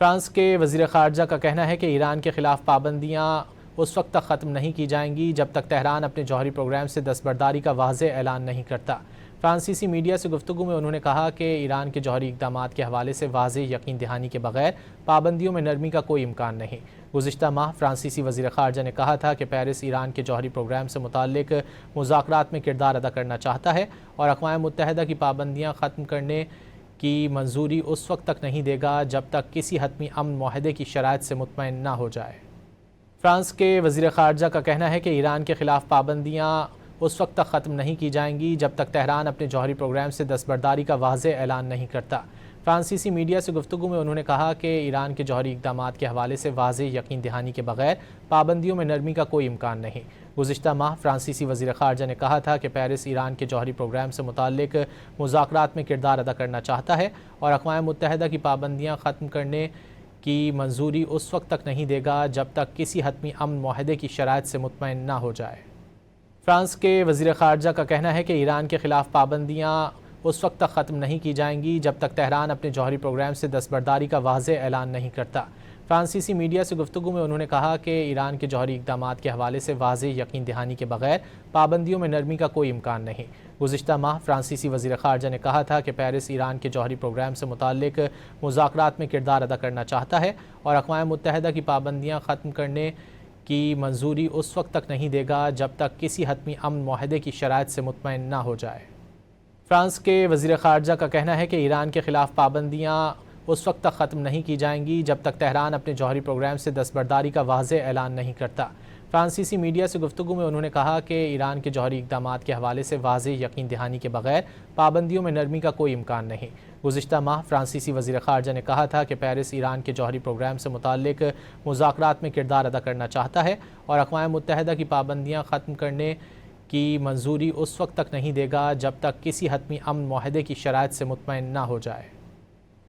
France کے وزیر خارجہ کا کہنا ہے کہ ایران کے خلاف پابندیاں اس وقت تک ختم نہیں کی جائیں گی جب تک تہران اپنے جوہری پروگرام سے دستبرداری کا واضح اعلان نہیں کرتا۔ فرانسیسی میڈیا سے گفتگو میں انہوں نے کہا کہ ایران کے جوہری اقدامات کے حوالے سے واضح یقین دہانی کے بغیر پابندیوں میں نرمی کا کوئی امکان نہیں۔ گزشتہ ماہ فرانسیسی وزیر خارجہ نے کہا تھا کہ پیرس ایران کے جوہری پروگرام سے متعلق مذاکرات میں کردار ادا کرنا چاہتا ہے اور اقوام متحدہ کی پابندیاں ختم کرنے کی منظوری اس وقت تک نہیں دے گا جب تک کسی حتمی امن معاہدے کی شرائط سے مطمئن نہ ہو جائے۔ فرانس کے وزیر خارجہ کا کہنا ہے کہ ایران کے خلاف پابندیاں اس وقت تک ختم نہیں کی جائیں گی جب تک تہران اپنے جوہری پروگرام سے دستبرداری کا واضح اعلان نہیں کرتا۔ فرانسیسی میڈیا سے گفتگو میں انہوں نے کہا کہ ایران کے جوہری اقدامات کے حوالے سے واضح یقین دہانی کے بغیر پابندیوں میں نرمی کا کوئی امکان نہیں۔ گزشتہ ماہ فرانسیسی وزیر خارجہ نے کہا تھا کہ پیرس ایران کے جوہری پروگرام سے متعلق مذاکرات میں کردار ادا کرنا چاہتا ہے اور اقوام متحدہ کی پابندیاں ختم کرنے کی منظوری اس وقت تک نہیں دے گا جب تک کسی حتمی امن معاہدے کی شرائط سے مطمئن نہ ہو جائے۔ فرانس کے وزیر خارجہ کا کہنا ہے کہ ایران کے خلاف پابندیاں اس وقت تک ختم نہیں کی جائیں گی جب تک تہران اپنے جوہری پروگرام سے دستبرداری کا واضح اعلان نہیں کرتا۔ فرانسیسی میڈیا سے گفتگو میں انہوں نے کہا کہ ایران کے جوہری اقدامات کے حوالے سے واضح یقین دہانی کے بغیر پابندیوں میں نرمی کا کوئی امکان نہیں۔ گزشتہ ماہ فرانسیسی وزیر خارجہ نے کہا تھا کہ پیرس ایران کے جوہری پروگرام سے متعلق مذاکرات میں کردار ادا کرنا چاہتا ہے اور اقوام متحدہ کی پابندیاں ختم کرنے کی منظوری اس وقت تک نہیں دے گا جب تک کسی حتمی امن معاہدے کی شرائط سے مطمئن نہ ہو جائے۔ فرانس کے وزیر خارجہ کا کہنا ہے کہ ایران کے خلاف پابندیاں اس وقت تک ختم نہیں کی جائیں گی جب تک تہران اپنے جوہری پروگرام سے دستبرداری کا واضح اعلان نہیں کرتا۔ فرانسیسی میڈیا سے گفتگو میں انہوں نے کہا کہ ایران کے جوہری اقدامات کے حوالے سے واضح یقین دہانی کے بغیر پابندیوں میں نرمی کا کوئی امکان نہیں۔ گزشتہ ماہ فرانسیسی وزیر خارجہ نے کہا تھا کہ پیرس ایران کے جوہری پروگرام سے متعلق مذاکرات میں کردار ادا کرنا چاہتا ہے اور اقوام متحدہ کی پابندیاں ختم کرنے کی منظوری اس وقت تک نہیں دے گا جب تک کسی حتمی امن معاہدے کی شرائط سے مطمئن نہ ہو جائے۔